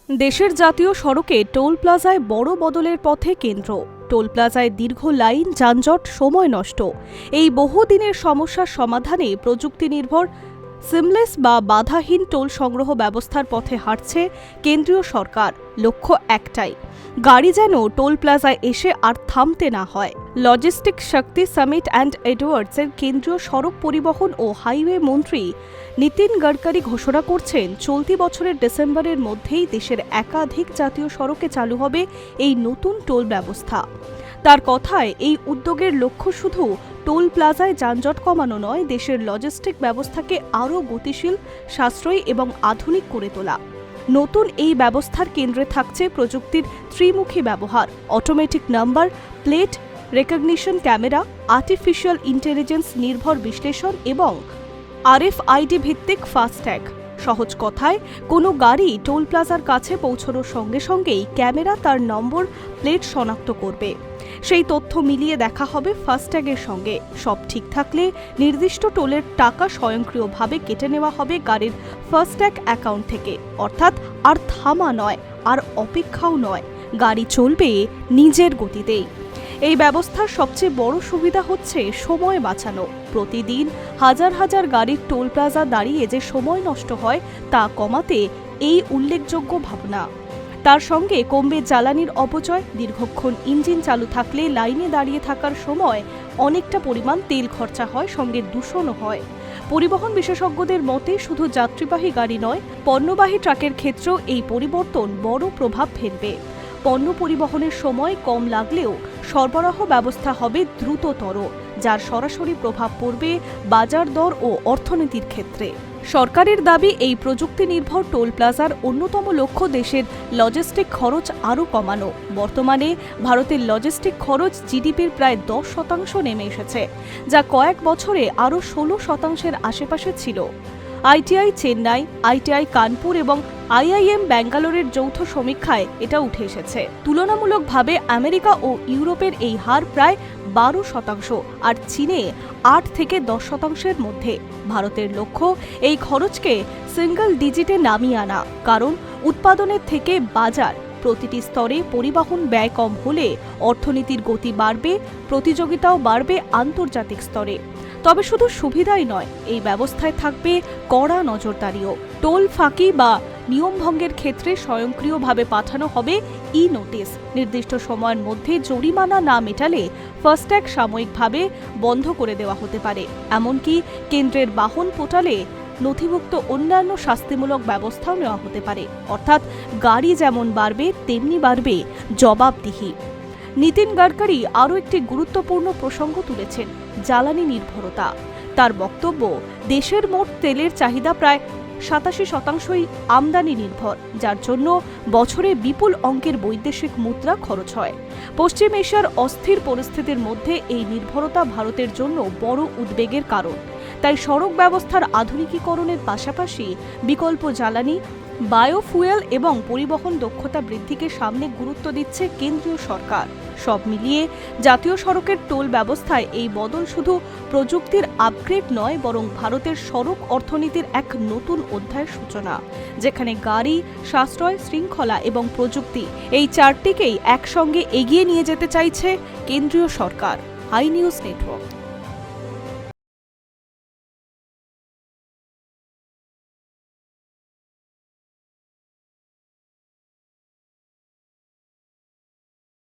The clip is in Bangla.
দেশের জাতীয় সড়কে টোল প্লাজায় বড় বদলের পথে কেন্দ্র। টোল প্লাজায় দীর্ঘ লাইন, যানজট, সময় নষ্ট, এই বহুদিনের সমস্যার সমাধানে প্রযুক্তি নির্ভর সিমলেস বা বাধাহীন টোল সংগ্রহ ব্যবস্থার পথে হাঁটছে কেন্দ্রীয় সরকার। লক্ষ্য একটাই, গাড়ি যেন টোল প্লাজায় এসে আর থামতে না হয়। লজিস্টিক শক্তি সামিট অ্যান্ড এডওয়ার্ডসের কেন্দ্রীয় সড়ক পরিবহন ও হাইওয়ে মন্ত্রী নীতিন গডকরি ঘোষণা করছেন, চলতি বছরের ডিসেম্বরের মধ্যেই দেশের একাধিক জাতীয় সড়কে চালু হবে এই নতুন টোল ব্যবস্থা। তার কথায়, এই উদ্যোগের লক্ষ্য শুধু টোল প্লাজায় যানজট কমানো নয়, দেশের লজিস্টিক ব্যবস্থাকে আরও গতিশীল, সাশ্রয়ী এবং আধুনিক করে তোলা। নতুন এই ব্যবস্থার কেন্দ্রে থাকছে প্রযুক্তির ত্রিমুখী ব্যবহার, automatic number plate recognition camera, artificial intelligence নির্ভর বিশ্লেষণ এবং RFID ভিত্তিক ফাস্ট্যাগ। সহজ কথায়, কোনো গাড়ি টোল প্লাজার কাছে পৌঁছানোর সঙ্গে সঙ্গেই ক্যামেরা তার নম্বর প্লেট শনাক্ত করবে। সেই তথ্য মিলিয়ে দেখা হবে ফাস্ট্যাগের সঙ্গে। সব ঠিক থাকলে নির্দিষ্ট টোলের টাকা স্বয়ংক্রিয়ভাবে কেটে নেওয়া হবে গাড়ির ফাস্ট্যাগ অ্যাকাউন্ট থেকে। অর্থাৎ আর থামা নয়, আর অপেক্ষাও নয়, গাড়ি চলবে নিজের গতিতেই। এই ব্যবস্থার সবচেয়ে বড় সুবিধা হচ্ছে সময় বাঁচানো। প্রতিদিন হাজার হাজার গাড়ির টোল প্লাজা দাঁড়িয়ে যে সময় নষ্ট হয় তা কমাতে এই উল্লেখযোগ্য ভাবনা। তার সঙ্গে কমবে জ্বালানির অপচয়। দীর্ঘক্ষণ ইঞ্জিন চালু থাকলে লাইনে দাঁড়িয়ে থাকার সময় অনেকটা পরিমাণ তেল খরচা হয়, সঙ্গে দূষণও হয়। পরিবহন বিশেষজ্ঞদের মতে শুধু যাত্রীবাহী গাড়ি নয়, পণ্যবাহী ট্রাকের ক্ষেত্রেও এই পরিবর্তন বড় প্রভাব ফেলবে। পণ্য পরিবহনের সময় কম লাগলেও সরবরাহ ব্যবস্থা হবে দ্রুততর, যার সরাসরি প্রভাব পড়বে বাজার দর ও অর্থনীতির ক্ষেত্রে। সরকারের দাবি, এই প্রযুক্তি নির্ভর টোল প্লাজার অন্যতম লক্ষ্য দেশের লজিস্টিক খরচ আরও কমানো। বর্তমানে ভারতের লজিস্টিক খরচ জিডিপির প্রায় 10% নেমে এসেছে, যা কয়েক বছরে আরও 16% আশেপাশে ছিল। ITI চেন্নাই, ITI কানপুর এবং IIM ব্যাঙ্গালোরের যৌথ সমীক্ষায় এটা উঠে এসেছে। তুলনামূলকভাবে আমেরিকা ও ইউরোপের এই হার প্রায় 12%, আর চীনে 8 থেকে 10%-এর মধ্যে। ভারতের লক্ষ্য এই খরচকে সিঙ্গল ডিজিটে নামিয়ে আনা, কারণ উৎপাদনের থেকে বাজার প্রতিটি স্তরে পরিবহন ব্যয় কম হলে অর্থনীতির গতি বাড়বে, প্রতিযোগিতাও বাড়বে আন্তর্জাতিক স্তরে। তবে শুধু সুবিধাই নয়, এই ব্যবস্থায় থাকবে কড়া নজরদারিও। টোল ফাঁকি বা নিয়মভঙ্গের ক্ষেত্রে স্বয়ংক্রিয়ভাবে পাঠানো হবে নোটিশ। নির্দিষ্ট সময়ের মধ্যে জরিমানা না মেটালে ফাস্ট্যাগ সাময়িকভাবে বন্ধ করে দেওয়া হতে পারে। এমনকি কেন্দ্রের বাহন পোর্টালে নথিভুক্ত অন্যান্য শাস্তিমূলক ব্যবস্থাও নেওয়া হতে পারে। অর্থাৎ গাড়ি যেমন বাড়বে, তেমনি বাড়বে জবাবদিহি। নীতিন গডকরি আরও একটি গুরুত্বপূর্ণ প্রসঙ্গ তুলেছেন, জ্বালানি নির্ভরতা। তার বক্তব্য, দেশের মোট তেলের চাহিদা প্রায় 87%ই আমদানি নির্ভর, যার জন্য বছরে বিপুল অঙ্কের বৈদেশিক মুদ্রা খরচ হয়। পশ্চিম এশিয়ার অস্থির পরিস্থিতির মধ্যে এই নির্ভরতা ভারতের জন্য বড় উদ্বেগের কারণ। তাই সড়ক ব্যবস্থার আধুনিকীকরণের পাশাপাশি বিকল্প জ্বালানি, বায়োফুয়েল এবং পরিবহন দক্ষতা বৃদ্ধিকে সামনে গুরুত্ব দিচ্ছে কেন্দ্রীয় সরকার। সব মিলিয়ে জাতীয় সড়কের টোল ব্যবস্থায় এই বদল শুধু প্রযুক্তির আপগ্রেড নয়, বরং ভারতের সড়ক অর্থনীতির এক নতুন অধ্যায়ের সূচনা, যেখানে গাড়ি, সাশ্রয়, শৃঙ্খলা এবং প্রযুক্তি, এই চারটিকেই একসঙ্গে এগিয়ে নিয়ে যেতে চাইছে কেন্দ্রীয় সরকার। High news network.